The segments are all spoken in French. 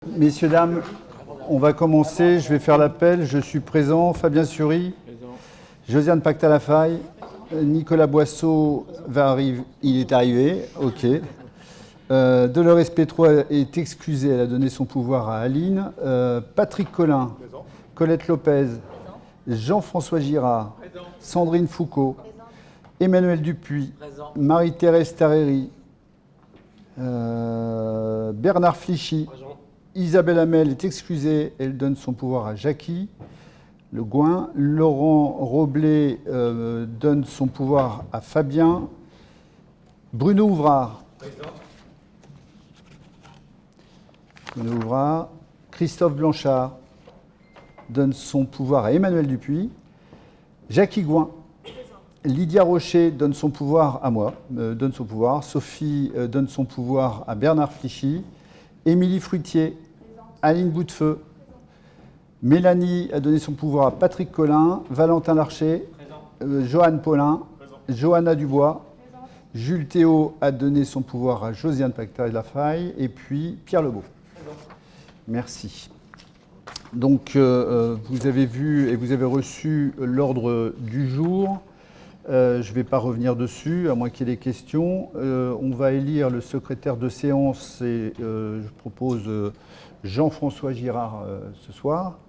Messieurs, dames, on va commencer. Je vais faire l'appel. Je suis présent. Fabien Sury, Josiane Pacta-Lafaille, Nicolas Boisseau il est arrivé. OK. Dolores Petro est excusée. Elle a donné son pouvoir à Aline. Patrick Collin, Colette Lopez, Jean-François Girard, Sandrine Foucault, Emmanuel Dupuis, Marie-Thérèse Tareri, Bernard Flichy. Isabelle Hamel est excusée, elle donne son pouvoir à Jackie Le Gouin. Laurent Roblet donne son pouvoir à Fabien. Bruno Ouvrard. Bruno Ouvrard. Christophe Blanchard donne son pouvoir à Emmanuel Dupuis. Jackie Gouin. Lydia Rocher donne son pouvoir à moi, donne son pouvoir. Sophie donne son pouvoir à Bernard Flichy. Émilie Fruitier, Aline Boutefeu, Mélanie a donné son pouvoir à Patrick Collin, Valentin Larcher, Johan Paulin, Johanna Dubois, Jules Théo a donné son pouvoir à Josiane Pacta-Lafaille et puis Pierre Lebeau. Merci. Donc vous avez vu et vous avez reçu l'ordre du jour. Je ne vais pas revenir dessus, à moins qu'il y ait des questions. On va élire le secrétaire de séance et je propose Jean-François Girard ce soir,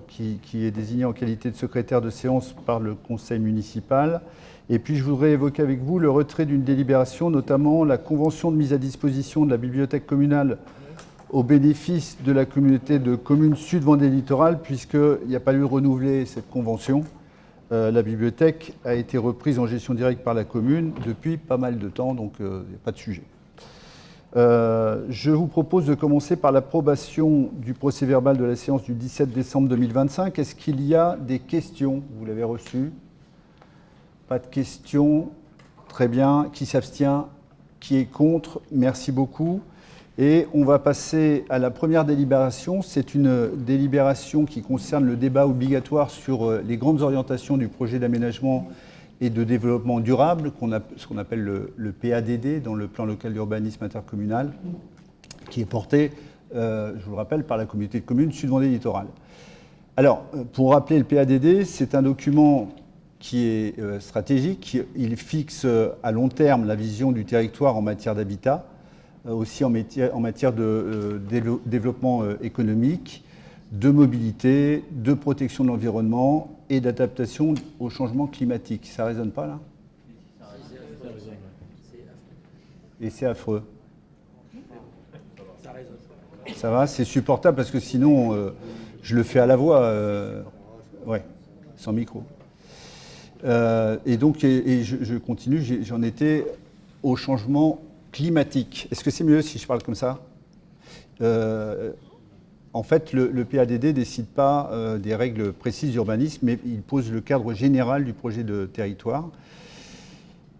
qui est désigné en qualité de secrétaire de séance par le conseil municipal. Et puis je voudrais évoquer avec vous le retrait d'une délibération, notamment la convention de mise à disposition de la bibliothèque communale au bénéfice de la communauté de communes Sud-Vendée Littoral, puisqu'il n'y a pas lieu de renouveler cette convention. La bibliothèque a été reprise en gestion directe par la commune depuis pas mal de temps, donc il n'y a pas de sujet. Je vous propose de commencer par l'approbation du procès-verbal de la séance du 17 décembre 2025. Est-ce qu'il y a des questions? Vous l'avez reçu? Pas de questions. Très bien. Qui s'abstient? Qui est contre? Merci beaucoup. Et on va passer à la première délibération. C'est une délibération qui concerne le débat obligatoire sur les grandes orientations du projet d'aménagement et de développement durable, ce qu'on appelle le PADD, dans le plan local d'urbanisme intercommunal, qui est porté, je vous le rappelle, par la communauté de communes Sud-Vendée Littoral. Alors, pour rappeler le PADD, c'est un document qui est stratégique. Il fixe à long terme la vision du territoire en matière d'habitat, aussi en matière de développement économique, de mobilité, de protection de l'environnement et d'adaptation au changement climatique. Ça ne résonne pas, là? Et c'est affreux. Ça va, c'est supportable, parce que sinon, je le fais à la voix, ouais, sans micro. Et donc, je continue, j'en étais au changement climatique. Est-ce que c'est mieux si je parle comme ça? En fait, le PADD ne décide pas des règles précises d'urbanisme, mais il pose le cadre général du projet de territoire.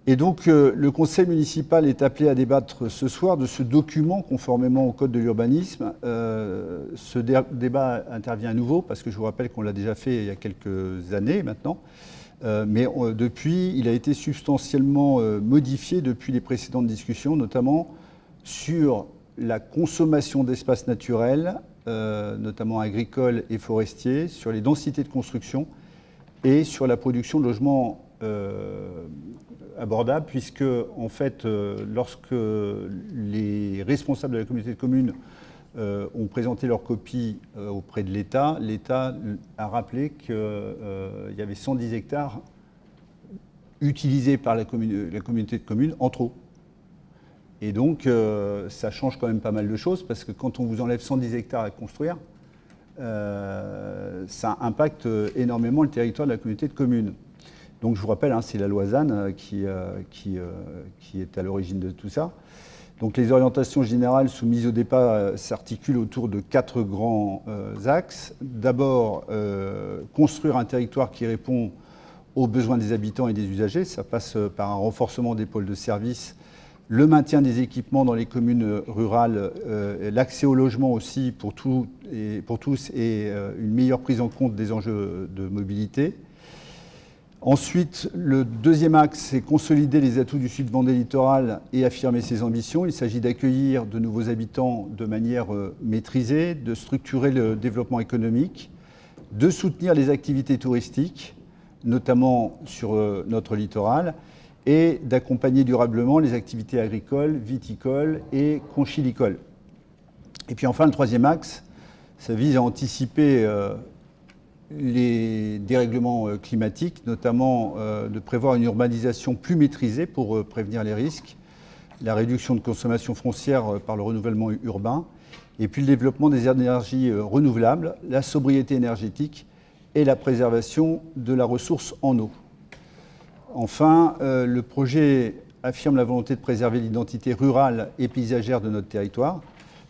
Et donc, le conseil municipal est appelé à débattre ce soir de ce document conformément au code de l'urbanisme. Ce débat intervient à nouveau, parce que je vous rappelle qu'on l'a déjà fait il y a quelques années maintenant. Mais depuis, il a été substantiellement modifié depuis les précédentes discussions, notamment sur la consommation d'espaces naturels, notamment agricoles et forestiers, sur les densités de construction et sur la production de logements abordables, puisque, en fait, lorsque les responsables de la communauté de communes ont présenté leur copie auprès de l'État, l'État a rappelé qu'il y avait 110 hectares utilisés par la communauté de communes en trop. Et donc, ça change quand même pas mal de choses, parce que quand on vous enlève 110 hectares à construire, ça impacte énormément le territoire de la communauté de communes. Donc, je vous rappelle, c'est la loi ZAN qui est à l'origine de tout ça. Donc les orientations générales soumises au débat s'articulent autour de 4 grands axes. D'abord, construire un territoire qui répond aux besoins des habitants et des usagers. Ça passe par un renforcement des pôles de services, le maintien des équipements dans les communes rurales, l'accès au logement aussi pour tous et une meilleure prise en compte des enjeux de mobilité. Ensuite, le deuxième axe, c'est consolider les atouts du Sud Vendée littoral et affirmer ses ambitions. Il s'agit d'accueillir de nouveaux habitants de manière maîtrisée, de structurer le développement économique, de soutenir les activités touristiques, notamment sur notre littoral, et d'accompagner durablement les activités agricoles, viticoles et conchilicoles. Et puis enfin, le troisième axe, ça vise à anticiper les dérèglements climatiques, notamment de prévoir une urbanisation plus maîtrisée pour prévenir les risques, la réduction de consommation foncière par le renouvellement urbain, et puis le développement des énergies renouvelables, la sobriété énergétique et la préservation de la ressource en eau. Enfin, le projet affirme la volonté de préserver l'identité rurale et paysagère de notre territoire.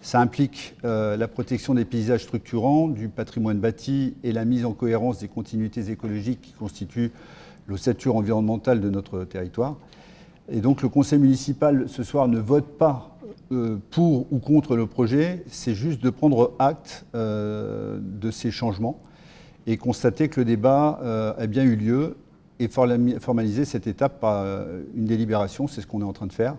Ça implique la protection des paysages structurants, du patrimoine bâti et la mise en cohérence des continuités écologiques qui constituent l'ossature environnementale de notre territoire. Et donc le conseil municipal ce soir ne vote pas pour ou contre le projet, c'est juste de prendre acte de ces changements et constater que le débat a bien eu lieu et formaliser cette étape par une délibération, c'est ce qu'on est en train de faire.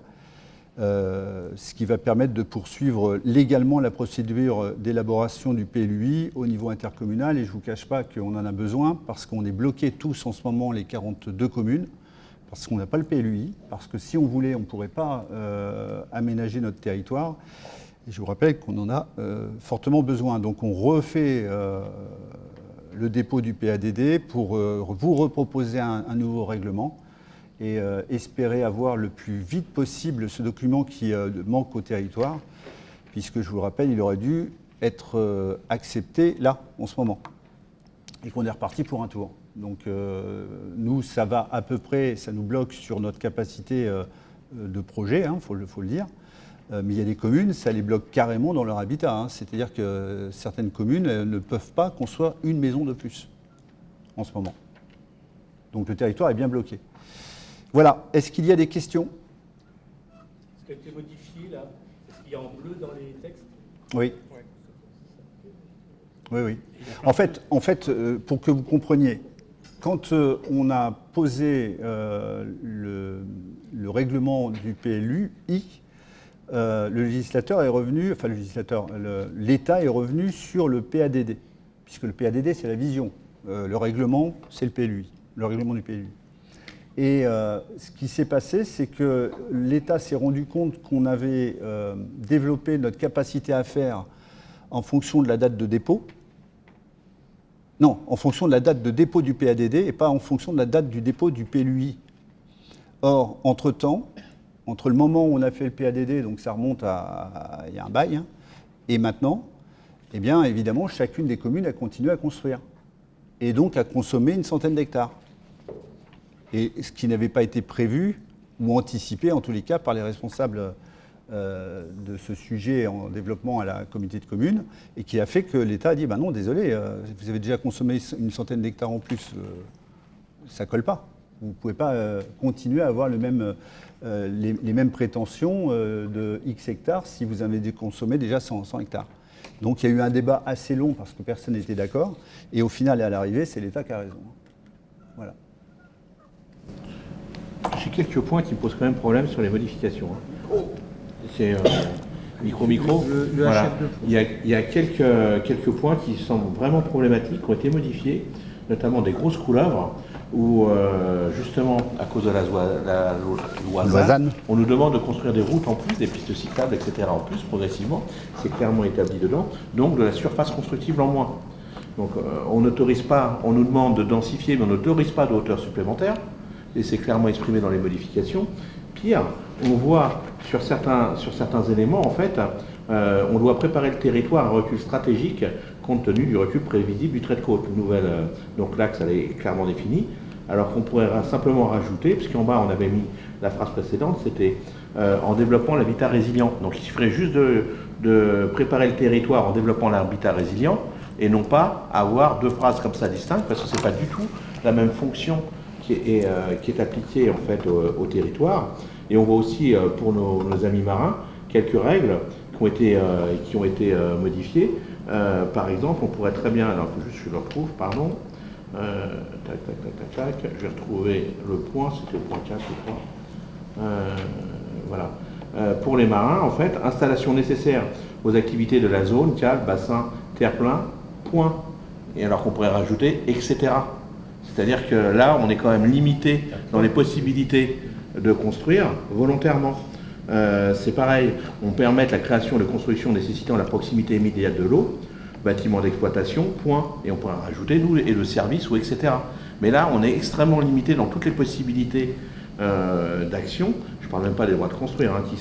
Ce qui va permettre de poursuivre légalement la procédure d'élaboration du PLUI au niveau intercommunal. Et je ne vous cache pas qu'on en a besoin parce qu'on est bloqués tous en ce moment, les 42 communes, parce qu'on n'a pas le PLUI, parce que si on voulait, on ne pourrait pas aménager notre territoire. Et je vous rappelle qu'on en a fortement besoin. Donc on refait le dépôt du PADD pour vous reproposer un nouveau règlement et espérer avoir le plus vite possible ce document qui manque au territoire, puisque je vous le rappelle, il aurait dû être accepté là, en ce moment, et qu'on est reparti pour un tour. Donc nous, ça va à peu près, ça nous bloque sur notre capacité de projet, faut le dire, mais il y a des communes, ça les bloque carrément dans leur habitat, c'est-à-dire que certaines communes ne peuvent pas construire une maison de plus, en ce moment. Donc le territoire est bien bloqué. Voilà. Est-ce qu'il y a des questions? Ce qui a été modifié, là, est-ce qu'il y a en bleu dans les textes? Oui. Oui. En fait, pour que vous compreniez, quand on a posé le règlement du PLUI, le législateur est revenu, enfin l'État est revenu sur le PADD, puisque le PADD, c'est la vision. Le règlement, c'est le PLUI, le règlement du PLUI. Et ce qui s'est passé, c'est que l'État s'est rendu compte qu'on avait développé notre capacité à faire en fonction de la date de dépôt. Non, en fonction de la date de dépôt du PADD et pas en fonction de la date du dépôt du PLUI. Or, entre-temps, entre le moment où on a fait le PADD, donc ça remonte à il y a un bail, et maintenant, eh bien, évidemment, chacune des communes a continué à construire. Et donc à consommer une centaine d'hectares. Et ce qui n'avait pas été prévu ou anticipé, en tous les cas, par les responsables de ce sujet en développement à la communauté de communes, et qui a fait que l'État a dit, non, désolé, vous avez déjà consommé une centaine d'hectares en plus, ça ne colle pas. Vous ne pouvez pas continuer à avoir les mêmes prétentions de X hectares si vous avez consommé déjà 100 hectares. Donc il y a eu un débat assez long parce que personne n'était d'accord, et au final, et à l'arrivée, c'est l'État qui a raison. Voilà. J'ai quelques points qui me posent quand même problème sur les modifications. C'est micro. Voilà. Il y a quelques points qui semblent vraiment problématiques, qui ont été modifiés, notamment des grosses couleuvres, où justement, à cause de la loi ZAN, on nous demande de construire des routes en plus, des pistes cyclables, etc. en plus, progressivement. C'est clairement établi dedans. Donc de la surface constructible en moins. Donc on n'autorise pas, on nous demande de densifier, mais on n'autorise pas de hauteur supplémentaire. Et c'est clairement exprimé dans les modifications. Pire, on voit sur certains éléments, en fait, on doit préparer le territoire à un recul stratégique compte tenu du recul prévisible du trait de côte. Donc l'axe, elle est clairement définie, alors qu'on pourrait simplement rajouter, puisqu'en bas, on avait mis la phrase précédente, c'était en développant l'habitat résilient. Donc il suffirait juste de préparer le territoire en développant l'habitat résilient, et non pas avoir deux phrases comme ça distinctes, parce que ce n'est pas du tout la même fonction qui est appliquée en fait au territoire. Et on voit aussi pour nos amis marins quelques règles qui ont été modifiées. Par exemple, on pourrait très bien, alors que juste je le retrouve, pardon, Je vais retrouver le point, c'était le point 4, je crois. Voilà. Pour les marins, en fait, installation nécessaire aux activités de la zone, cale, bassin, terre-plein, point. Et alors qu'on pourrait rajouter, etc. C'est-à-dire que là, on est quand même limité dans les possibilités de construire volontairement. C'est pareil, on permet la création de constructions nécessitant la proximité immédiate de l'eau, bâtiment d'exploitation, point. Et on pourrait rajouter, nous, et le service, ou etc. Mais là, on est extrêmement limité dans toutes les possibilités d'action. Je ne parle même pas des droits de construire, hein, qui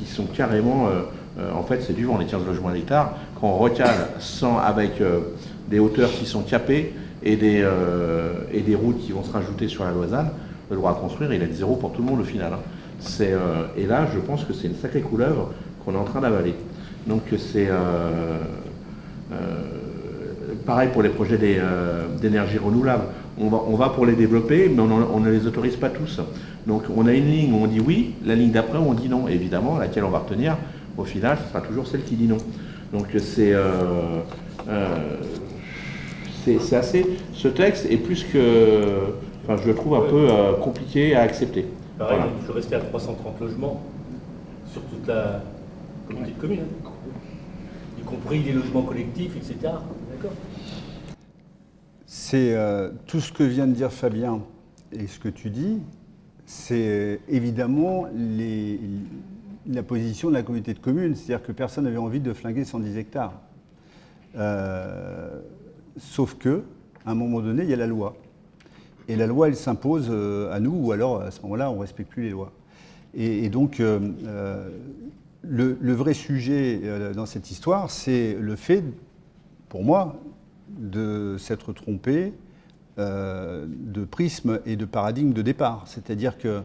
sont carrément... en fait, c'est du vent, les 15 logements à l'hectare. Quand on recale avec des hauteurs qui sont capées et des routes qui vont se rajouter sur la Loisane, le droit à construire, il est de zéro pour tout le monde au final. Hein. Et là, je pense que c'est une sacrée couleuvre qu'on est en train d'avaler. Donc c'est pareil pour les projets d'énergie renouvelable. On va pour les développer, mais on ne les autorise pas tous. Donc on a une ligne où on dit oui, la ligne d'après où on dit non. Et évidemment, laquelle on va retenir, au final, ce sera toujours celle qui dit non. Donc c'est assez... Ce texte est plus que... Enfin, je le trouve un peu compliqué à accepter. Pareil, Voilà. je suis resté à 330 logements sur toute la communauté de communes, hein. Y compris les logements collectifs, etc. D'accord. C'est tout ce que vient de dire Fabien et ce que tu dis, c'est évidemment la position de la communauté de communes, c'est-à-dire que personne n'avait envie de flinguer 110 hectares. Sauf que, à un moment donné, il y a la loi. Et la loi, elle s'impose à nous, ou alors à ce moment-là, on ne respecte plus les lois. Et donc, le vrai sujet dans cette histoire, c'est le fait, pour moi, de s'être trompé de prisme et de paradigme de départ. C'est-à-dire que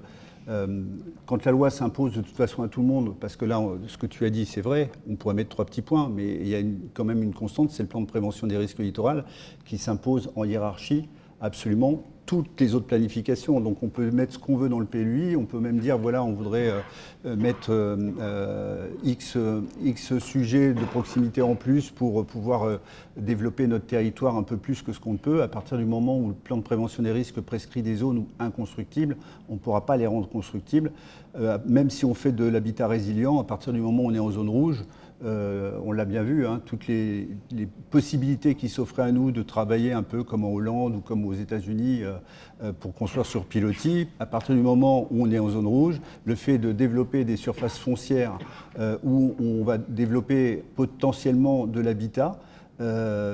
quand la loi s'impose de toute façon à tout le monde, parce que là, ce que tu as dit, c'est vrai, on pourrait mettre 3 petits points, mais il y a quand même une constante, c'est le plan de prévention des risques littoraux qui s'impose en hiérarchie absolument toutes les autres planifications. Donc on peut mettre ce qu'on veut dans le PLUI, on peut même dire, voilà, on voudrait mettre X sujets de proximité en plus pour pouvoir développer notre territoire un peu plus que ce qu'on peut. À partir du moment où le plan de prévention des risques prescrit des zones inconstructibles, on ne pourra pas les rendre constructibles. Même si on fait de l'habitat résilient, à partir du moment où on est en zone rouge, on l'a bien vu, hein, toutes les possibilités qui s'offraient à nous de travailler un peu comme en Hollande ou comme aux États-Unis pour construire sur pilotis, à partir du moment où on est en zone rouge, le fait de développer des surfaces foncières où on va développer potentiellement de l'habitat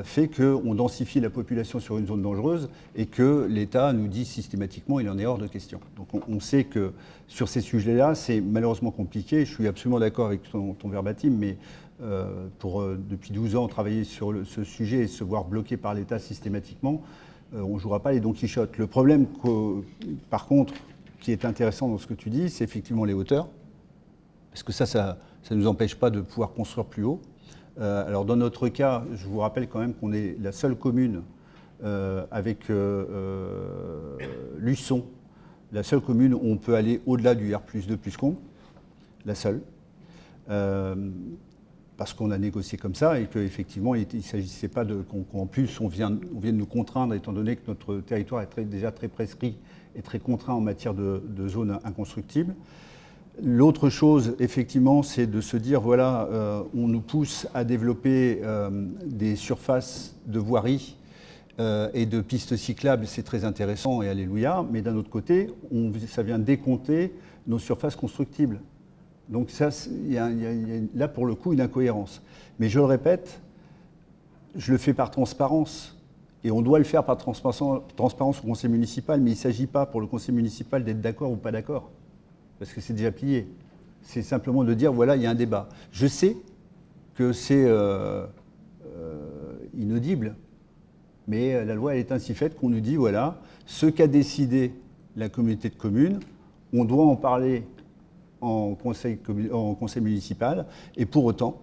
fait qu'on densifie la population sur une zone dangereuse et que l'État nous dit systématiquement il en est hors de question. Donc on sait que sur ces sujets-là, c'est malheureusement compliqué. Je suis absolument d'accord avec ton verbatim, mais depuis 12 ans, travailler sur ce sujet et se voir bloqué par l'État systématiquement, on ne jouera pas les Don Quichotte. Le problème, par contre, qui est intéressant dans ce que tu dis, c'est effectivement les hauteurs, parce que ça ne nous empêche pas de pouvoir construire plus haut. Alors dans notre cas, je vous rappelle quand même qu'on est la seule commune avec Luçon, la seule commune où on peut aller au-delà du R+2 plus con, la seule, parce qu'on a négocié comme ça et qu'effectivement il ne s'agissait pas qu'en plus on vienne nous contraindre, étant donné que notre territoire est déjà très prescrit et très contraint en matière de zones inconstructibles. L'autre chose, effectivement, c'est de se dire, voilà, on nous pousse à développer des surfaces de voirie et de pistes cyclables, c'est très intéressant et alléluia, mais d'un autre côté, ça vient décompter nos surfaces constructibles. Donc ça, il y a là, pour le coup, une incohérence. Mais je le répète, je le fais par transparence. Et on doit le faire par transparence au conseil municipal, mais il ne s'agit pas pour le conseil municipal d'être d'accord ou pas d'accord. Parce que c'est déjà plié. C'est simplement de dire, voilà, il y a un débat. Je sais que c'est inaudible, mais la loi elle est ainsi faite qu'on nous dit, voilà, ce qu'a décidé la communauté de communes, on doit en parler en conseil municipal, et pour autant,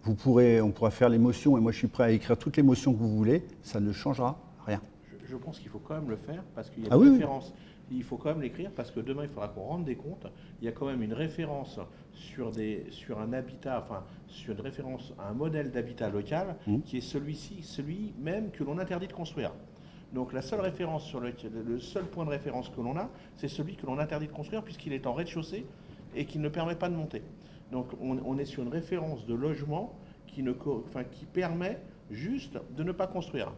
on pourra faire les motions, et moi je suis prêt à écrire toutes les motions que vous voulez, ça ne changera rien. Je pense qu'il faut quand même le faire, parce qu'il y a Ah une oui, référence. il faut quand même l'écrire parce que demain, il faudra qu'on rende des comptes. Il y a quand même une référence sur un habitat, enfin, sur une référence à un modèle d'habitat local qui est celui même que l'on interdit de construire. Donc la seule référence le seul point de référence que l'on a, c'est celui que l'on interdit de construire puisqu'il est en rez-de-chaussée et qu'il ne permet pas de monter. Donc on est sur une référence de logement qui permet juste de ne pas construire.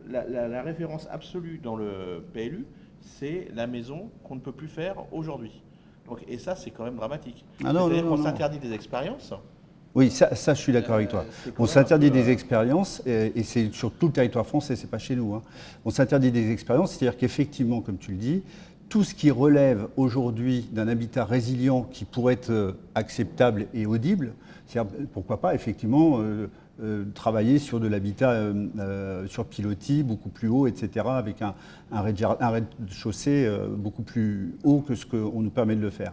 La référence absolue dans le PLU, c'est la maison qu'on ne peut plus faire aujourd'hui. Et ça, c'est quand même dramatique. C'est-à-dire qu'on s'interdit des expériences. Oui, ça je suis d'accord avec toi. On s'interdit des expériences, et c'est sur tout le territoire français, c'est pas chez nous. Hein. On s'interdit des expériences, c'est-à-dire qu'effectivement, comme tu le dis, tout ce qui relève aujourd'hui d'un habitat résilient qui pourrait être acceptable et audible, pourquoi pas effectivement travailler sur de l'habitat sur pilotis beaucoup plus haut, etc., avec un rez-de-chaussée beaucoup plus haut que ce qu'on nous permet de le faire.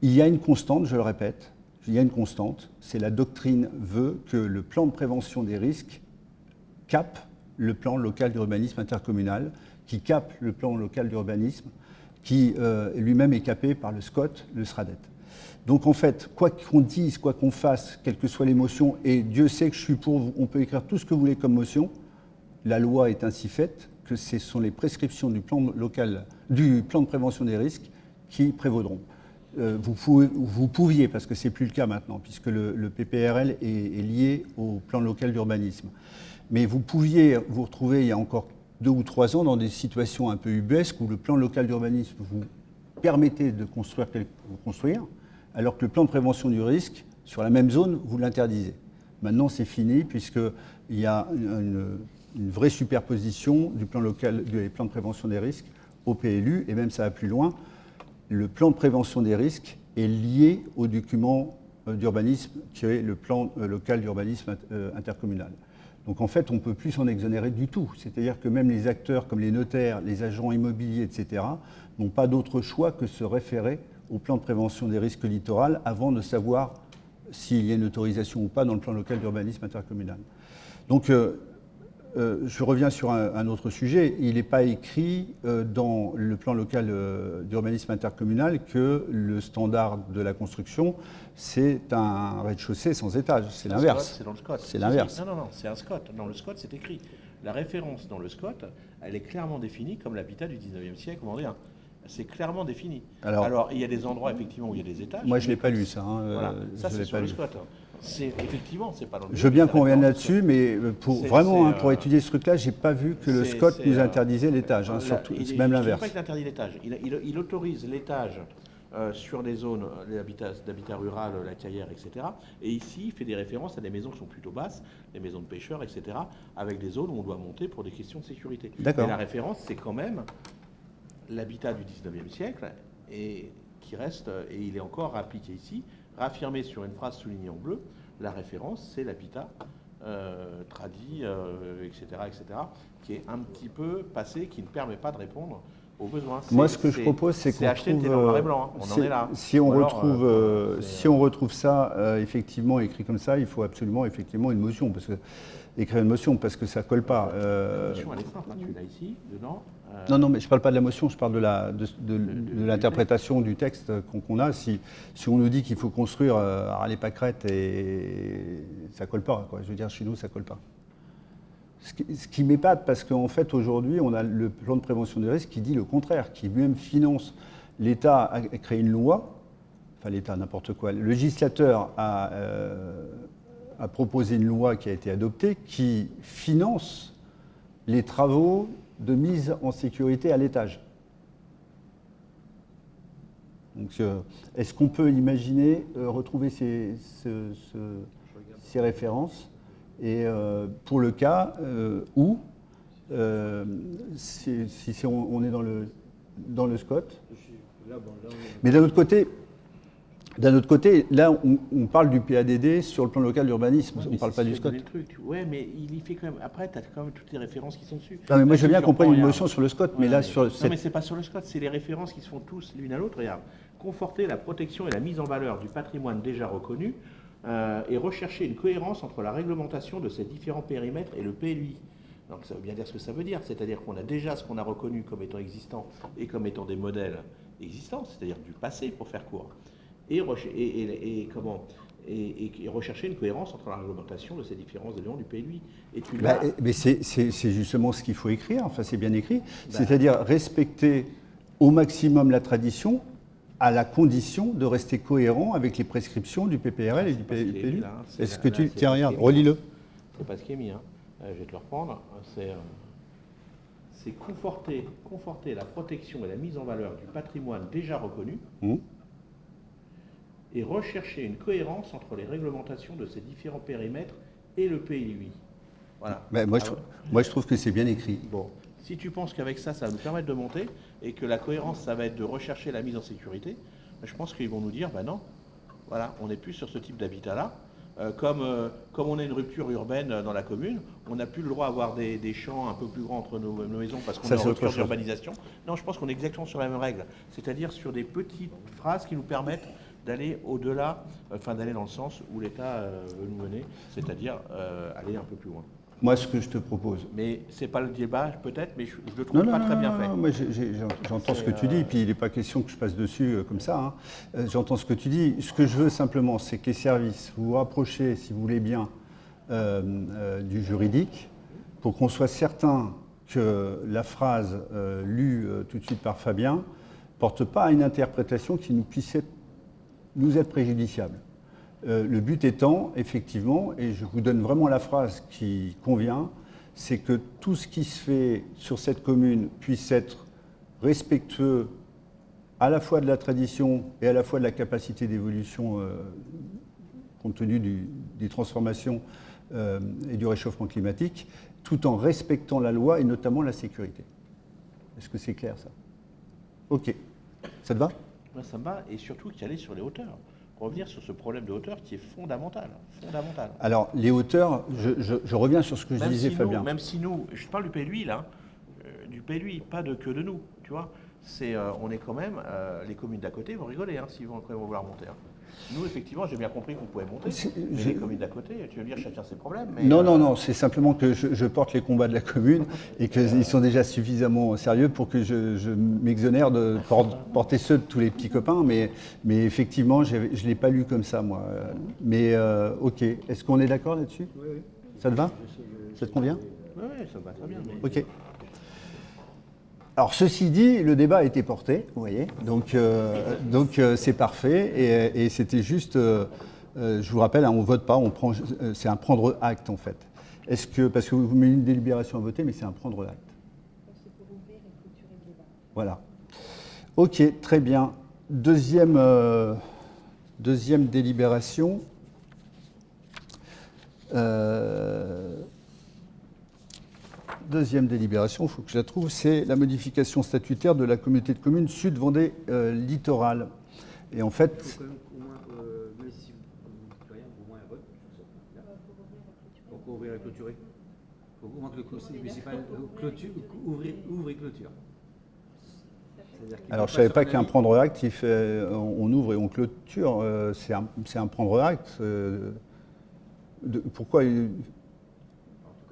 Il y a une constante, je le répète, il y a une constante, c'est la doctrine veut que le plan de prévention des risques capte le plan local d'urbanisme intercommunal, qui capte le plan local d'urbanisme, qui lui-même est capé par le SCOT, le SRADET. Donc en fait, quoi qu'on dise, quoi qu'on fasse, quelle que soit l'émotion, et Dieu sait que je suis pour, on peut écrire tout ce que vous voulez comme motion, la loi est ainsi faite que ce sont les prescriptions du plan local, du plan de prévention des risques qui prévaudront. Vous pouviez, parce que ce n'est plus le cas maintenant, puisque le PPRL est lié au plan local d'urbanisme, mais vous pouviez vous retrouver il y a encore 2 ou 3 ans dans des situations un peu ubuesques où le plan local d'urbanisme vous permettait de construire, alors que le plan de prévention du risque, sur la même zone, vous l'interdisez. Maintenant, c'est fini, puisqu'il y a une vraie superposition du plan local, des plans de prévention des risques au PLU, et même ça va plus loin. Le plan de prévention des risques est lié au document d'urbanisme qui est le plan local d'urbanisme intercommunal. Donc en fait, on ne peut plus s'en exonérer du tout. C'est-à-dire que même les acteurs comme les notaires, les agents immobiliers, etc., n'ont pas d'autre choix que se référer au plan de prévention des risques littoral avant de savoir s'il y a une autorisation ou pas dans le plan local d'urbanisme intercommunal. Donc je reviens sur un autre sujet. Il n'est pas écrit dans le plan local d'urbanisme intercommunal que le standard de la construction, c'est un rez-de-chaussée sans étage. C'est l'inverse. C'est dans le SCOT. C'est l'inverse. Non, c'est un SCOT. Dans le SCOT, c'est écrit. La référence dans le SCOT, elle est clairement définie comme l'habitat du 19e siècle vendéen. C'est clairement défini. Alors, il y a des endroits, effectivement, où il y a des étages. Moi, je ne l'ai pas lu, ça. Voilà. Ça, c'est sur le SCOT. Effectivement, c'est pas dans le... Je veux bien qu'on revienne là-dessus, mais pour étudier ce truc-là, je n'ai pas vu que le SCOT nous interdisait l'étage. C'est même l'inverse. Il ne dit pas qu'il interdit l'étage. Il autorise l'étage sur des zones d'habitat rural, la Caillère, etc. Et ici, il fait des références à des maisons qui sont plutôt basses, des maisons de pêcheurs, etc., avec des zones où on doit monter pour des questions de sécurité. D'accord. Et la référence, c'est quand même l'habitat du 19e siècle, et qui reste, et il est encore appliqué ici, raffirmé sur une phrase soulignée en bleu, la référence, c'est l'habitat tradit, etc., qui est un petit peu passé, qui ne permet pas de répondre aux besoins. Moi, ce que je propose, c'est qu'on acheter le noir et blanc, hein. On en est là. Si on retrouve ça effectivement écrit comme ça, il faut absolument effectivement une motion, parce que écrire une motion, parce que ça colle pas. La motion, elle est simple, tu l'as ici, dedans. Non, mais je ne parle pas de la motion, je parle de l'interprétation du texte qu'on a. Si on nous dit qu'il faut construire à Râles-Pâquerette, et ça ne colle pas, quoi. Je veux dire, chez nous, ça ne colle pas. Ce qui m'épate, parce qu'en fait, aujourd'hui, on a le plan de prévention des risques qui dit le contraire, qui lui-même finance. L'État a créé une loi, enfin l'État, n'importe quoi. Le législateur a proposé une loi qui a été adoptée, qui finance les travaux de mise en sécurité à l'étage. Donc, est-ce qu'on peut imaginer retrouver ces références et pour le cas où, si on est dans le SCOT, mais d'un autre côté, là, on parle du PADD sur le plan local d'urbanisme, on ne parle pas du SCOT. Oui, mais il y fait quand même. Après, tu as quand même toutes les références qui sont dessus. Non, mais moi, je veux bien qu'on prenne une motion sur le SCOT, mais là, sur cette... Non, mais c'est pas sur le SCOT, c'est les références qui se font tous l'une à l'autre. Regarde, conforter la protection et la mise en valeur du patrimoine déjà reconnu et rechercher une cohérence entre la réglementation de ces différents périmètres et le PLUI. Donc ça veut bien dire ce que ça veut dire, c'est-à-dire qu'on a déjà ce qu'on a reconnu comme étant existant et comme étant des modèles existants, c'est-à-dire du passé pour faire court, et rechercher une cohérence entre la réglementation de ces différents éléments du pays de vie. Et tu mais c'est justement ce qu'il faut écrire, enfin c'est bien écrit, c'est-à-dire respecter au maximum la tradition à la condition de rester cohérent avec les prescriptions du PPRL et du PLU. Est-ce que tu... Tiens, regarde, relis-le. C'est pas ce qui est mis, hein. Je vais te le reprendre. C'est conforter la protection et la mise en valeur du patrimoine déjà reconnu et rechercher une cohérence entre les réglementations de ces différents périmètres et le PLUI. Voilà. Ben, moi, je trouve que c'est bien écrit. Bon. Si tu penses qu'avec ça, ça va nous permettre de monter et que la cohérence, ça va être de rechercher la mise en sécurité, je pense qu'ils vont nous dire, ben non, voilà, on n'est plus sur ce type d'habitat-là. Comme on a une rupture urbaine dans la commune, on n'a plus le droit d'avoir des champs un peu plus grands entre nos maisons parce qu'on est en rupture d'urbanisation. Non, je pense qu'on est exactement sur la même règle, c'est-à-dire sur des petites phrases qui nous permettent d'aller au-delà, enfin d'aller dans le sens où l'État veut nous mener, c'est-à-dire aller un peu plus loin. Moi, ce que je te propose... Mais c'est pas le débat, peut-être, mais je le trouve pas très bien fait. Non, moi, j'entends ce que tu dis, et puis il n'est pas question que je passe dessus comme ça. Hein. J'entends ce que tu dis. Ce que je veux simplement, c'est que les services, vous vous rapprochez, si vous voulez bien, du juridique, pour qu'on soit certain que la phrase lue tout de suite par Fabien ne porte pas à une interprétation qui puisse nous être préjudiciable. Le but étant, effectivement, et je vous donne vraiment la phrase qui convient, c'est que tout ce qui se fait sur cette commune puisse être respectueux à la fois de la tradition et à la fois de la capacité d'évolution compte tenu des transformations et du réchauffement climatique, tout en respectant la loi et notamment la sécurité. Est-ce que c'est clair, ça? Ok. Ça te va? Moi, ça me va, et surtout qu'il y allait sur les hauteurs. Revenir sur ce problème de hauteur qui est fondamental. Alors, les hauteurs, je reviens sur ce que je disais, Fabien. Même si nous, je parle du PLUI là, du PLUI, pas que de nous, tu vois. On est quand même, les communes d'à côté vont rigoler s'ils vont quand même vouloir monter. Nous, effectivement, j'ai bien compris qu'on pouvait monter, mais les communes d'à côté, tu veux dire chacun ses problèmes. Mais non, c'est simplement que je porte les combats de la commune et qu'ils sont déjà suffisamment sérieux pour que je m'exonère de porter ceux de tous les petits copains, mais effectivement, je ne l'ai pas lu comme ça, moi. Mais ok, est-ce qu'on est d'accord là-dessus? Oui. Ça te va? Ça te convient? Oui, ça me va très bien. Mais... Ok. Alors, ceci dit, le débat a été porté, vous voyez, donc c'est parfait, et c'était juste, je vous rappelle, on ne vote pas, c'est un prendre acte, en fait. Est-ce que, parce que vous mettez une délibération à voter, mais c'est un prendre acte. C'est pour ouvrir et clôturer le débat. Voilà. Ok, très bien. Deuxième délibération. Deuxième délibération, il faut que je la trouve, c'est la modification statutaire de la communauté de communes Sud-Vendée Littoral. Et en fait... Il faut quand même au moins, même si vous ne dites rien, au moins un vote sur ce point-là. Pour ouvrir et clôturer. Il faut au moins que le conseil municipal ouvre et clôture. Alors je ne savais pas qu'un prendre acte, on ouvre et on clôture, c'est un prendre acte. Pourquoi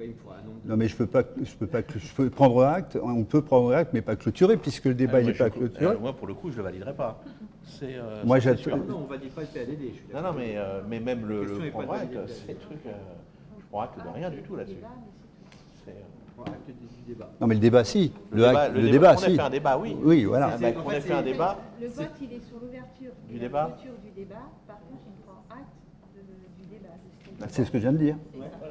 il faut un nombre de... Non, mais je peux prendre acte, on peut prendre acte, mais pas clôturer, puisque le débat n'est pas clôturé. Moi, pour le coup, je ne le validerai pas. Moi, Non, on ne valide pas le PADD. Je suis non, mais même le prendre acte, c'est le truc. Je prends acte de rien du tout là-dessus. Acte du débat. Non, mais le débat, si. Le débat, si. On a fait un débat, oui. Oui, voilà. On a fait un débat. Le vote, il est sur l'ouverture du débat. du débat. Par contre, il prend acte du débat. C'est ce que je viens de dire.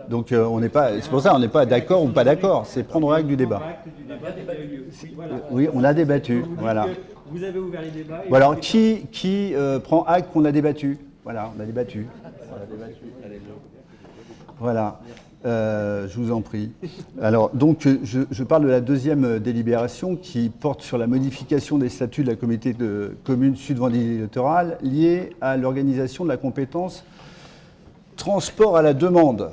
Donc on n'est pas, c'est pour ça on n'est pas d'accord ou pas d'accord, c'est prendre acte du débat. Oui, on a débattu, voilà. Vous avez ouvert les débats. Bon, alors qui prend acte qu'on a débattu? Voilà, on a débattu. Voilà, je vous en prie. Alors donc je parle de la deuxième délibération qui porte sur la modification des statuts de la communauté de communes Sud-Vendée Littoral liée à l'organisation de la compétence transport à la demande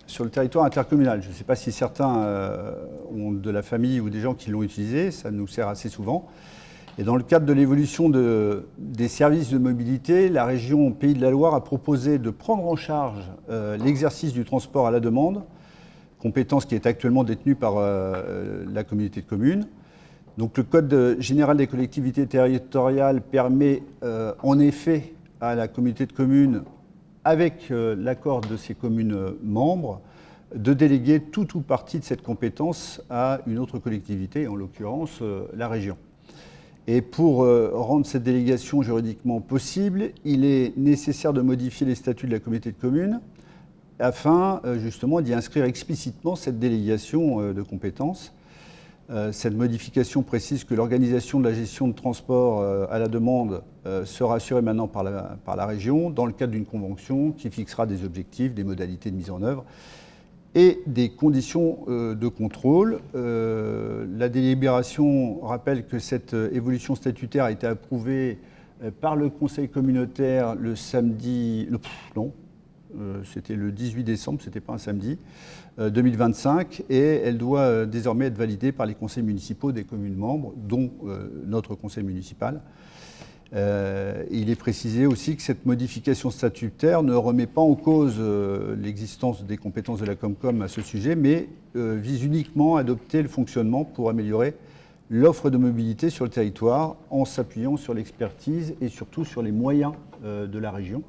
sur le territoire intercommunal. Je ne sais pas si certains ont de la famille ou des gens qui l'ont utilisé, ça nous sert assez souvent. Et dans le cadre de l'évolution des services de mobilité, la région Pays de la Loire a proposé de prendre en charge l'exercice du transport à la demande, compétence qui est actuellement détenue par la communauté de communes. Donc le Code général des collectivités territoriales permet en effet à la communauté de communes, avec l'accord de ses communes membres, de déléguer tout ou partie de cette compétence à une autre collectivité, en l'occurrence la région. Et pour rendre cette délégation juridiquement possible, il est nécessaire de modifier les statuts de la communauté de communes afin justement d'y inscrire explicitement cette délégation de compétences. Cette modification précise que l'organisation de la gestion de transport à la demande sera assurée maintenant par la région dans le cadre d'une convention qui fixera des objectifs, des modalités de mise en œuvre et des conditions de contrôle. La délibération rappelle que cette évolution statutaire a été approuvée par le Conseil communautaire le samedi... c'était le 18 décembre, ce n'était pas un samedi, 2025, et elle doit désormais être validée par les conseils municipaux des communes membres, dont notre conseil municipal. Il est précisé aussi que cette modification statutaire ne remet pas en cause l'existence des compétences de la Comcom à ce sujet, mais vise uniquement à adopter le fonctionnement pour améliorer l'offre de mobilité sur le territoire en s'appuyant sur l'expertise et surtout sur les moyens de la région.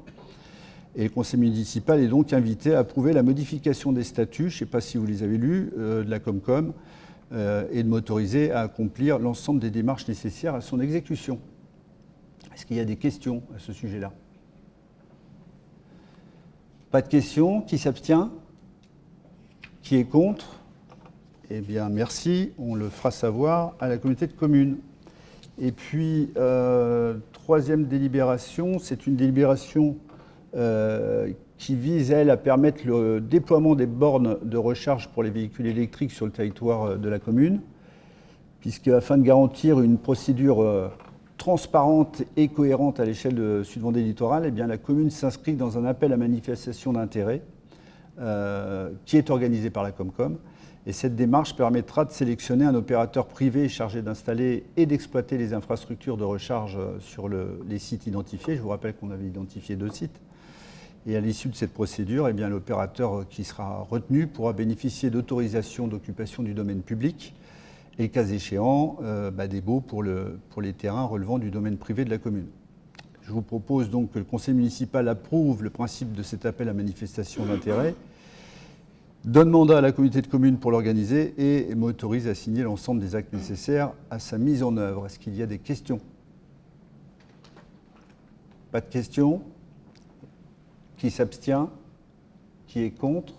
Et le conseil municipal est donc invité à approuver la modification des statuts, je ne sais pas si vous les avez lus, de la Comcom, et de m'autoriser à accomplir l'ensemble des démarches nécessaires à son exécution. Est-ce qu'il y a des questions à ce sujet-là? Pas de questions? Qui s'abstient? Qui est contre? Eh bien, merci. On le fera savoir à la communauté de communes. Et puis, troisième délibération, c'est une délibération qui vise, elle, à permettre le déploiement des bornes de recharge pour les véhicules électriques sur le territoire de la commune, puisque afin de garantir une procédure transparente et cohérente à l'échelle de Sud-Vendée Littoral, eh bien, la commune s'inscrit dans un appel à manifestation d'intérêt qui est organisé par la Comcom. Et cette démarche permettra de sélectionner un opérateur privé chargé d'installer et d'exploiter les infrastructures de recharge sur les sites identifiés. Je vous rappelle qu'on avait identifié 2 sites. Et à l'issue de cette procédure, eh bien, l'opérateur qui sera retenu pourra bénéficier d'autorisations d'occupation du domaine public et, le cas échéant, des baux pour les terrains relevant du domaine privé de la commune. Je vous propose donc que le conseil municipal approuve le principe de cet appel à manifestation d'intérêt, donne mandat à la communauté de communes pour l'organiser et m'autorise à signer l'ensemble des actes nécessaires à sa mise en œuvre. Est-ce qu'il y a des questions? Pas de questions? Qui s'abstient? Qui est contre?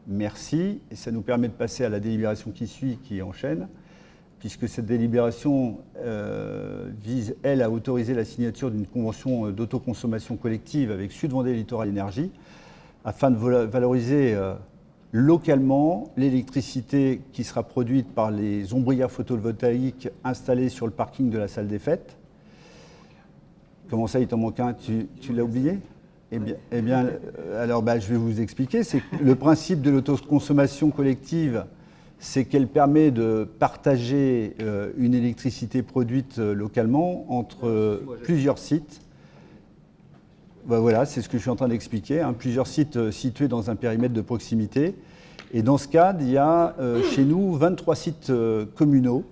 Merci. Et ça nous permet de passer à la délibération qui suit, qui enchaîne, puisque cette délibération vise, elle, à autoriser la signature d'une convention d'autoconsommation collective avec Sud-Vendée Littoral Énergie, afin de valoriser localement l'électricité qui sera produite par les ombrières photovoltaïques installées sur le parking de la salle des fêtes. Comment ça, il t'en manque un? Tu l'as oublié? Eh bien, alors je vais vous expliquer. C'est que le principe de l'autoconsommation collective, c'est qu'elle permet de partager une électricité produite localement entre plusieurs sites. Voilà, c'est ce que je suis en train d'expliquer. Hein. Plusieurs sites situés dans un périmètre de proximité. Et dans ce cadre, il y a chez nous 23 sites communaux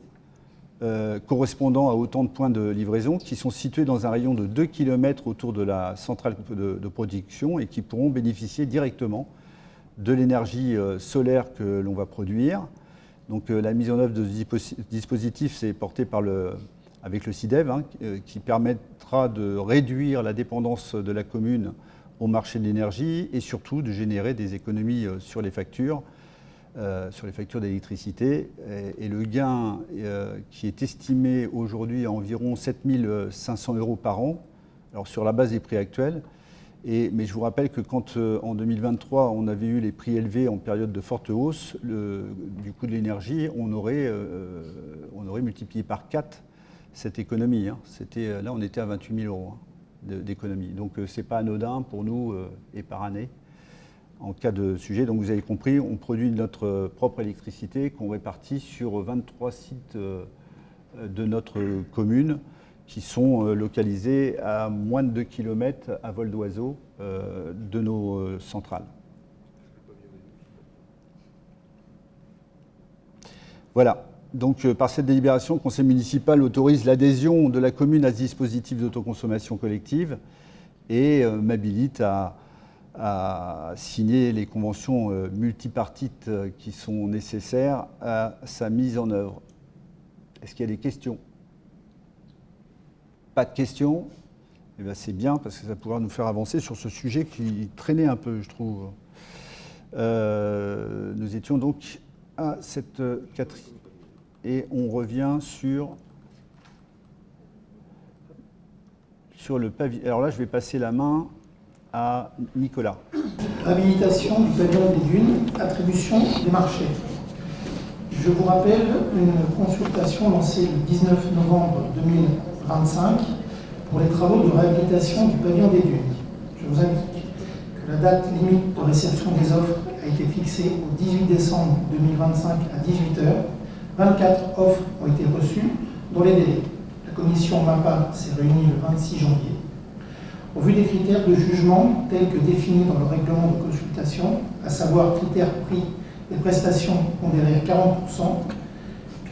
correspondant à autant de points de livraison qui sont situés dans un rayon de 2 km autour de la centrale de production et qui pourront bénéficier directement de l'énergie solaire que l'on va produire. Donc la mise en œuvre de ce dispositif, c'est porté avec le CIDEV, qui permettra de réduire la dépendance de la commune au marché de l'énergie et surtout de générer des économies sur les factures d'électricité. Et le gain qui est estimé aujourd'hui à environ 7 500 € par an, alors sur la base des prix actuels. Mais je vous rappelle que quand en 2023 on avait eu les prix élevés en période de forte hausse du coût de l'énergie, on aurait multiplié par 4 cette économie. Là, on était à 28 000 € d'économie. Donc, ce n'est pas anodin pour nous et par année en cas de sujet. Donc, vous avez compris, on produit notre propre électricité qu'on répartit sur 23 sites de notre commune qui sont localisés à moins de 2 km à vol d'oiseau de nos centrales. Voilà. Donc, par cette délibération, le conseil municipal autorise l'adhésion de la commune à ce dispositif d'autoconsommation collective et m'habilite à signer les conventions multipartites qui sont nécessaires à sa mise en œuvre. Est-ce qu'il y a des questions? Pas de questions? Eh bien, c'est bien parce que ça va pouvoir nous faire avancer sur ce sujet qui traînait un peu, je trouve. Nous étions donc à cette quatrième. Et on revient sur le pavillon. Alors là, je vais passer la main à Nicolas. Habilitation du pavillon des dunes, attribution des marchés. Je vous rappelle une consultation lancée le 19 novembre 2025 pour les travaux de réhabilitation du pavillon des dunes. Je vous indique que la date limite de réception des offres a été fixée au 18 décembre 2025 à 18h. 24 offres ont été reçues dans les délais. La commission MAPA s'est réunie le 26 janvier. Au vu des critères de jugement tels que définis dans le règlement de consultation, à savoir critères prix des prestations pondérés à 40%,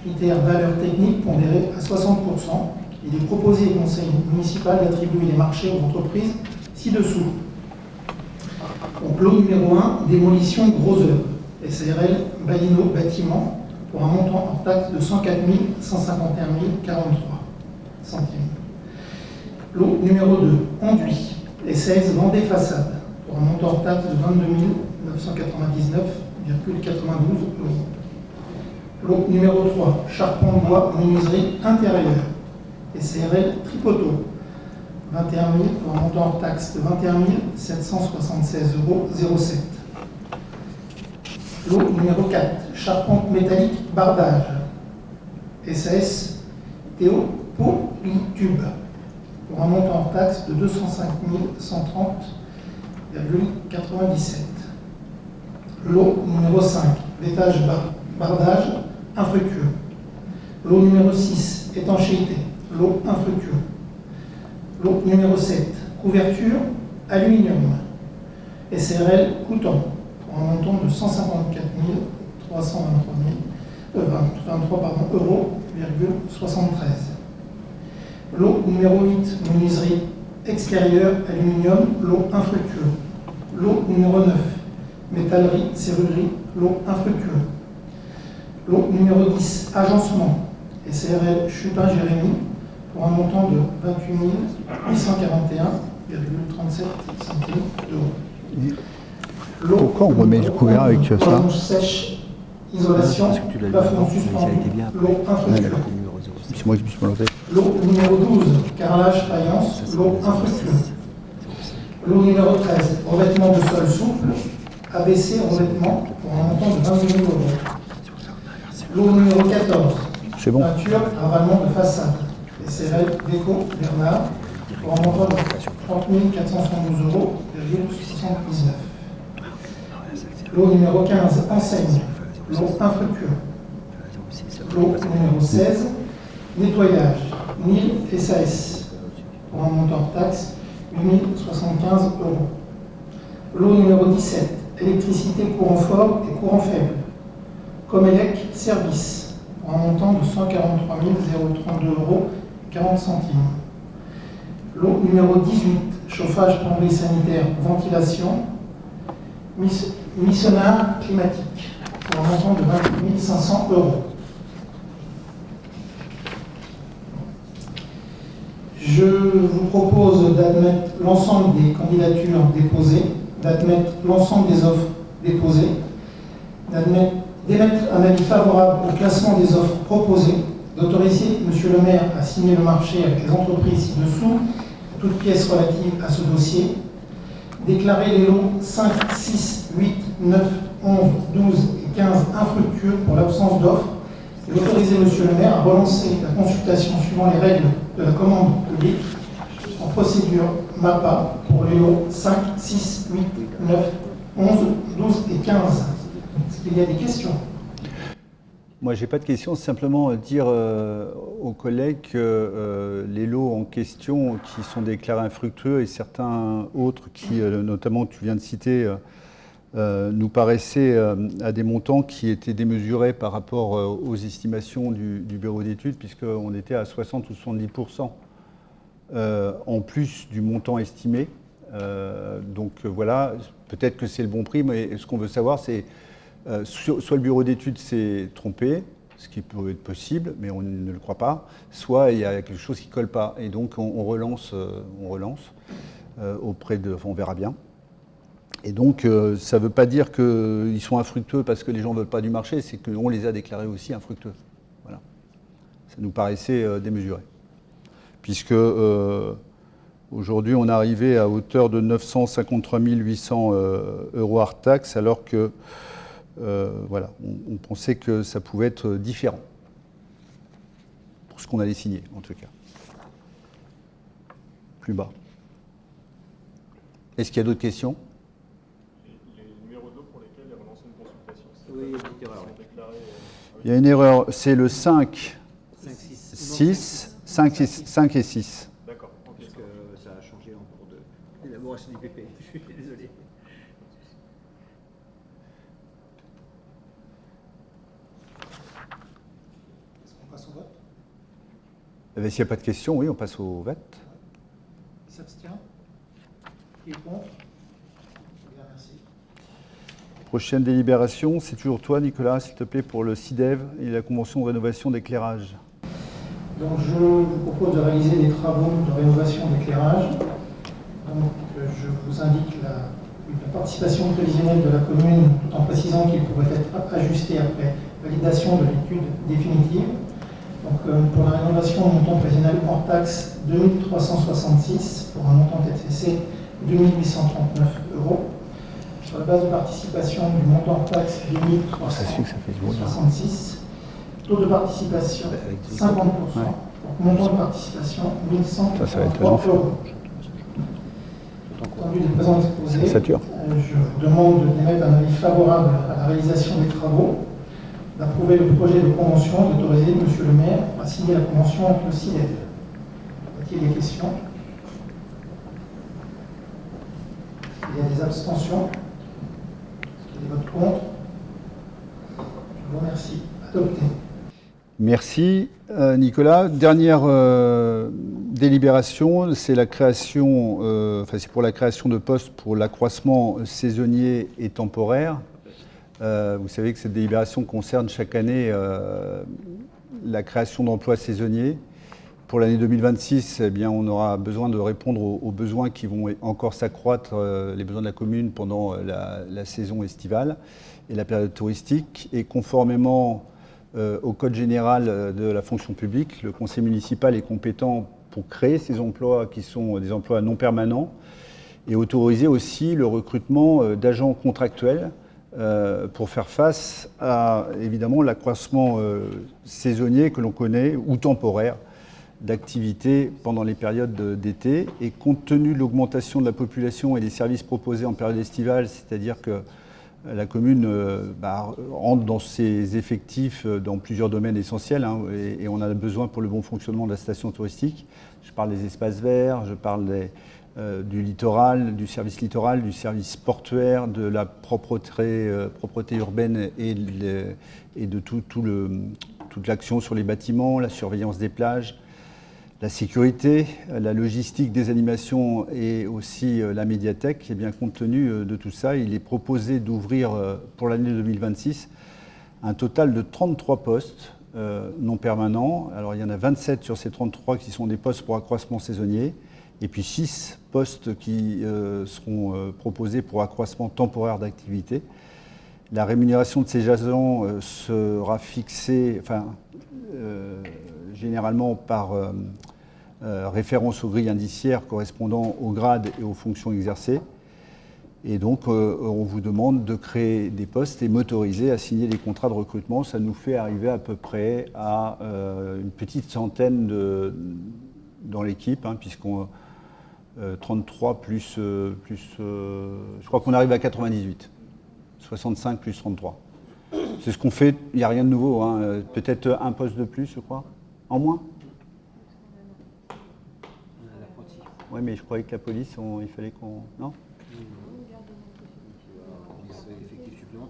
critères valeur technique pondérés à 60%, il est proposé au conseil municipal d'attribuer les marchés aux entreprises ci-dessous. Donc lot numéro 1, démolition gros œuvres, SARL Balino Bâtiment, pour un montant hors taxe de 104 151 043 centimes. Lot numéro 2, enduit, SAS Vendée Façade, pour un montant hors taxe de 22 999,92 €. Lot numéro 3, charpent de bois, menuiserie intérieure, SARL Tripoteau, 21 000 pour un montant hors taxe de 21 776,07 €. Lot numéro 4, charpente métallique bardage, SAS Théo Polytube, pour un montant hors taxe de 205 130,97 €. Lot numéro 5, laitage bardage infructueux. Lot numéro 6, étanchéité, lot infructueux. Lot numéro 7, couverture aluminium, SRL Couton, pour un montant de 154 323,73 €. Lot numéro 8, menuiserie extérieure aluminium, lot infructueux. Lot numéro 9, métallerie, serrurerie, lot infructueux. Lot numéro 10, agencement, SRL Chupin-Jérémy, pour un montant de 28 841,37 €. Pourquoi on remet le couvert avec ça? Plonge sèche, isolation, plafond suspendu, lot infructueux. C'est moi qui me suis planté. Lot numéro 12, carrelage faïence, lot infructueux. Lot numéro 13, revêtement de sol souple, ABC revêtement, pour un montant de 22 000 €. Lot numéro 14, C'est bon. peinture, ravalement de façade, SRL Déco Bernard, pour un montant de 30 472,79 €. Lot numéro 15, enseigne, lot infructueux. Lot numéro 16, nettoyage, NIL SAS, pour un montant hors taxe, 8 075 €. Lot numéro 17, électricité courant fort et courant faible. Comelec Service, pour un montant de 143 032,40 €. Lot numéro 18, chauffage plomberie sanitaire, ventilation, Missionnaire climatique, pour un montant de 28 500 €. Je vous propose d'admettre l'ensemble des candidatures déposées, d'admettre l'ensemble des offres déposées, d'émettre un avis favorable au classement des offres proposées, d'autoriser M. le maire à signer le marché avec les entreprises ci-dessous, toutes pièces relatives à ce dossier, déclarer les lots 5, 6, 8, 9, 11, 12 et 15 infructueux pour l'absence d'offres, et d'autoriser M. le maire à relancer la consultation suivant les règles de la commande publique en procédure MAPA pour les lots 5, 6, 8, 9, 11, 12 et 15. Est-ce qu'il y a des questions? Moi, je n'ai pas de questions, simplement dire aux collègues que les lots en question qui sont déclarés infructueux et certains autres qui, notamment tu viens de citer, nous paraissait à des montants qui étaient démesurés par rapport aux estimations du bureau d'études, puisqu'on était à 60 ou 70% en plus du montant estimé. Donc voilà, peut-être que c'est le bon prix, mais ce qu'on veut savoir, c'est soit le bureau d'études s'est trompé, ce qui peut être possible, mais on ne le croit pas, soit il y a quelque chose qui ne colle pas. Et donc on relance auprès de... Enfin, on verra bien. Et donc ça ne veut pas dire qu'ils sont infructueux parce que les gens ne veulent pas du marché, c'est qu'on les a déclarés aussi infructueux. Voilà. Ça nous paraissait démesuré. Puisque aujourd'hui on est arrivé à hauteur de 953 800 euros hors taxe, alors que voilà, on pensait que ça pouvait être différent, pour ce qu'on allait signer en tout cas. Plus bas. Est-ce qu'il y a d'autres questions? Les numéros 2 pour lesquels il y a relancé une consultation. Oui, il y a une petite erreur. Il y a une erreur, c'est le 5, 5 et 6. D'accord. Parce que ça a changé en cours d'élaboration du PP. Je suis désolé. Est-ce qu'on passe au vote? S'il n'y a pas de questions, oui, on passe au vote. Qui s'abstient? Qui est contre? Bien, merci. Prochaine délibération, c'est toujours toi, Nicolas, s'il te plaît, pour le CIDEV et la convention de rénovation d'éclairage. Donc je vous propose de réaliser des travaux de rénovation d'éclairage. Donc je vous indique la participation prévisionnelle de la commune, tout en précisant qu'il pourrait être ajusté après validation de l'étude définitive. Donc pour la rénovation, montant prévisionnel hors taxe 2366, pour un montant TTC 2839 euros. Sur la base de participation du montant hors taxe 2366. Taux de participation 50%. Donc, montant de participation 1143 euros. Entendu des présents exposés, je vous demande d'émettre un avis favorable à la réalisation des travaux, d'approuver le projet de convention, d'autoriser M. le maire à signer la convention avec le CIDEV. Y a-t-il des questions? Il y a des abstentions? Est-ce qu'il y a des votes contre? Je vous remercie. Adopté. Merci, Nicolas. Dernière délibération, c'est la création, c'est pour la création de postes pour l'accroissement saisonnier et temporaire. Vous savez que cette délibération concerne chaque année la création d'emplois saisonniers. Pour l'année 2026, eh bien, on aura besoin de répondre aux besoins qui vont encore s'accroître, les besoins de la commune pendant la saison estivale et la période touristique. Et conformément au Code général de la fonction publique, le conseil municipal est compétent pour créer ces emplois qui sont des emplois non permanents et autoriser aussi le recrutement d'agents contractuels pour faire face à, évidemment, l'accroissement saisonnier que l'on connaît ou temporaire d'activité pendant les périodes d'été. Et compte tenu de l'augmentation de la population et des services proposés en période estivale, c'est-à-dire que la commune rentre dans ses effectifs dans plusieurs domaines essentiels, hein, et on a besoin pour le bon fonctionnement de la station touristique. Je parle des espaces verts, je parle du littoral, du service portuaire, de la propreté urbaine et de toute l'action sur les bâtiments, la surveillance des plages, la sécurité, la logistique des animations et aussi la médiathèque. Et bien, compte tenu de tout ça, il est proposé d'ouvrir pour l'année 2026 un total de 33 postes non permanents. Alors il y en a 27 sur ces 33 qui sont des postes pour accroissement saisonnier, et puis 6 postes qui seront proposés pour accroissement temporaire d'activité. La rémunération de ces agents sera fixée, généralement par référence aux grilles indiciaires correspondant au grade et aux fonctions exercées. Et donc, on vous demande de créer des postes et m'autoriser à signer les contrats de recrutement. Ça nous fait arriver à peu près à une petite centaine dans l'équipe, hein, puisqu'on 33 plus, je crois qu'on arrive à 98. 65 plus 33. C'est ce qu'on fait, il n'y a rien de nouveau, hein. Peut-être un poste de plus, je crois. En moins? Oui, mais je croyais que la police, il fallait qu'on... Non?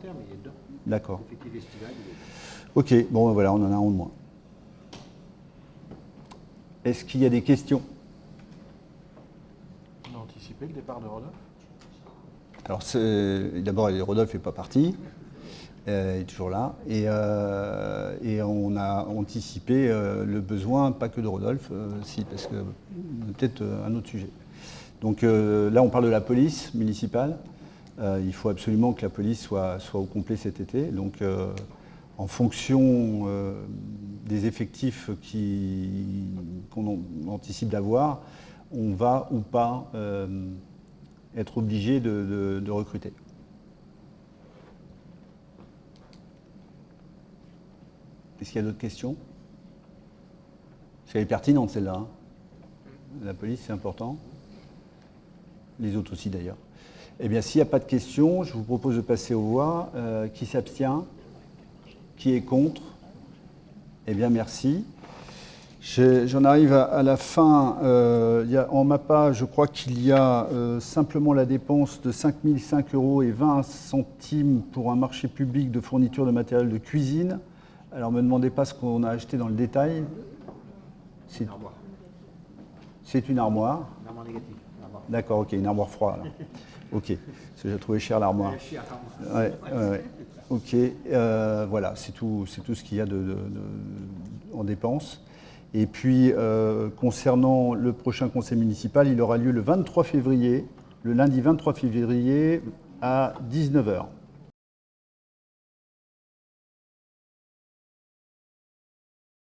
faire, mais il est dedans. D'accord. L'effectif estival, il est dedans. Ok, bon voilà, on en a un de moins. Est-ce qu'il y a des questions? On a anticipé le départ de Rodolphe? Alors d'abord, Rodolphe n'est pas parti, il est toujours là, et on a anticipé le besoin, pas que de Rodolphe, si, parce que peut-être un autre sujet. Donc là, on parle de la police municipale. Il faut absolument que la police soit au complet cet été. Donc en fonction des effectifs qu'on anticipe d'avoir, on va ou pas être obligé de recruter. Est-ce qu'il y a d'autres questions? Parce qu'elle est pertinente celle-là. Hein. La police, c'est important. Les autres aussi d'ailleurs. Eh bien, s'il n'y a pas de questions, je vous propose de passer aux voix. Qui s'abstient? Qui est contre? Eh bien, merci. J'en arrive à la fin. En MAPA, je crois qu'il y a simplement la dépense de 5 005,20 € pour un marché public de fourniture de matériel de cuisine. Alors, ne me demandez pas ce qu'on a acheté dans le détail. C'est une armoire. C'est une armoire. Une armoire négative. D'accord, ok, une armoire froide. Alors. Ok, parce que j'ai trouvé cher l'armoire. Ouais. Ok, voilà, c'est tout ce qu'il y a en dépenses. Et puis, concernant le prochain conseil municipal, il aura lieu le 23 février, le lundi 23 février à 19 h.